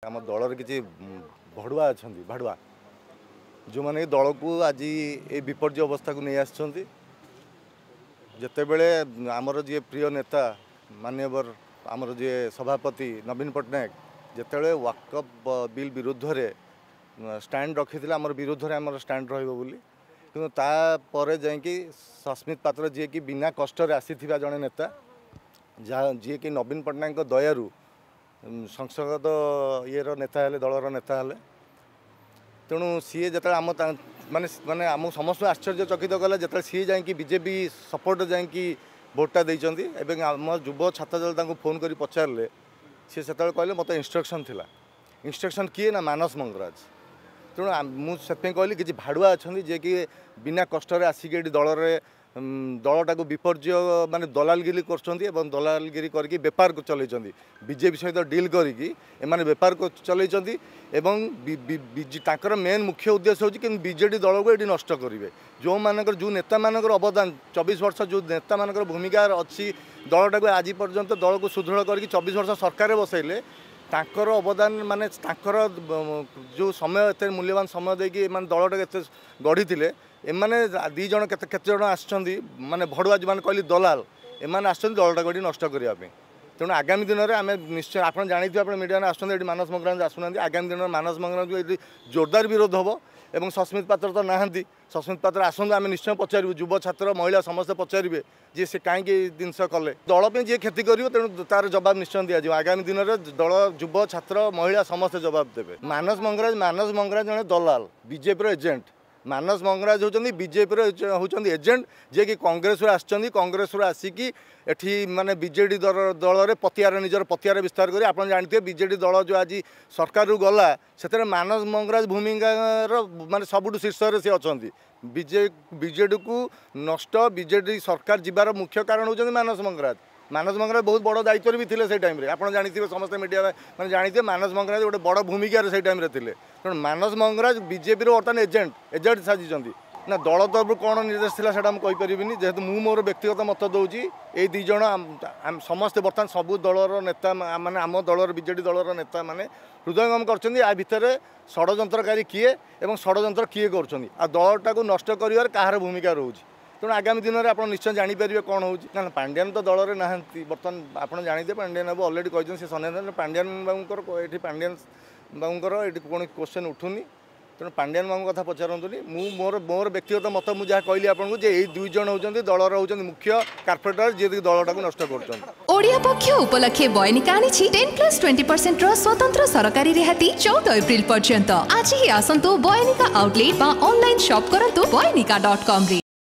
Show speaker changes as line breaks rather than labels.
आम दलर किसी भड़ुआ अच्छा भाड़ुआ जो मैंने दल को आज ये विपर्य अवस्था को नहीं आते बेले आमर जी प्रिय नेता मानवर आमर जी सभापति नवीन पट्टनायक जिते वाकअप बिल विरुद्ध रे स्टैंड रखी आमर विरुद्ध रे आमर स्टैंड रही कि जाकि सस्मित पात्र जी कि बिना कष्ट आसी जड़े नेता जहाँ जी कि नवीन पट्टनायक दयारू संसद ये नेता हेले दलर नेता हेले तेणु सी जो आम माने माने आम समस्त आश्चर्यचकित कला जो सी जाकि बीजेपी सपोर्ट जाकि भोटा देइचंती एवं आम युव छात्र दल फोन कर पचारे सी से कहले मत इंस्ट्रक्शन थिला इंस्ट्रक्शन किए ना मानस मंगराज तेणु मुझे कहली कि भाड़ुआ अच्छा जे कि बिना कष्ट आसिक दल दलटा को विपर्य माने दलालगिरी कर दलालगिरी करके बेपार को चलती बीजेपी सहित डील करके बेपार को चलती मेन मुख्य उद्देश्य होची कि बीजेडी दल को ये नष्ट करेंगे जो मानकर जो नेता मानकर अवदान 24 वर्ष जो नेता मानकर भूमिका अच्छी दलटा को आज पर्यंत दल को सुदृढ़ करके 24 वर्ष सरकार बसैले तांकर अवदान माने तांकर जो समय एत मूल्यवान समय देकी दलटा के गढ़ी थे एमाने दी जन केते जन आछंदी माने भड़ुआ जो कहली दलाल एमाने आछंदी दलटा को नष्ट करने तेणु आगामी दिन में आम निश्चय आप जानते आप मीडिया में आसुना मानस मंगराज आसुना आगामी दिन में मानस मंगराज को जोरदार विरोध हम और सस्मित पात्र तो नहांती सस्मित पात्र आसतु आम निश्चय पचारू युव छात्र महिला समस्त पचारे जी से कहीं जिनस कले दल पे जी क्षति कर तेणु तार जवाब निश्चय दिज्व आगामी दिन में दल युव छात्र महिला समस्ते जवाब देवे मानस मंगराज जड़े दलाल बीजेपी एजेंट मानस मंगराज होती बीजेपी होती एजेंट जे कि कांग्रेस कांग्रेस आसिकी एठी माने बीजेडी दल में पतियार निजर पतियार विस्तार कर आप जानते बीजेडी दल जो आज सरकार गला से मानस मंगराज भूमिकार माने सबुठ शीर्ष से अच्छा बीजेडी को नष्ट बीजेडी सरकार जीवार मुख्य कारण होती मानस मंगराज बहुत बड़ दायित्व भी थे से टाइम आप जानते समस्त मीडिया मैंने जानते मानस मंगराज गोटे बड़ भूमिकार से टाइम थे तेणु मानस मंगराज बीजेपी बर्तमान एजेंट साजिंट ना दल तरफ कौन निर्देश था से मुझे जेहेतु मु मोर व्यक्तिगत मत दूसरी ये दीज समस्ते बर्तमान सबू दलर नेता माने आम दलर बीजेडी दलर नेता मैंने हृदयंगम कर भितर षड्यंत्रकारी किए और षड्यंत्र किए कर दलटा को नष्ट कर कहार भूमिका रोचे तेणु आगामी दिन में आप निश्चय जानीपर कौन हो पांड्यान तो दल में नहांती बर्तमान आप जानते पांड्यान बाबू अलरेडी कहते हैं सन्यान पांड्यान बाबूर ये पांड्यान बाबूर ये कौन क्वेश्चन उठुनी तेणु पांड्यान बाबू कथा पचारतुनि मोर व्यक्तिगत मत मुझे जहाँ कहली आपको जे दुई जन होती दलर होती मुख्य कार्पोरेटर जी दलटा को नष्ट कर
पक्ष उपलक्षे बयनिका आनी 10+20% स्वतंत्र सरकारी रिहाती 14 एप्रिल पर्यंत आज ही आसंतु बयनिका आउटलेट ऑनलाइन शॉप करंतु बयनिका.com।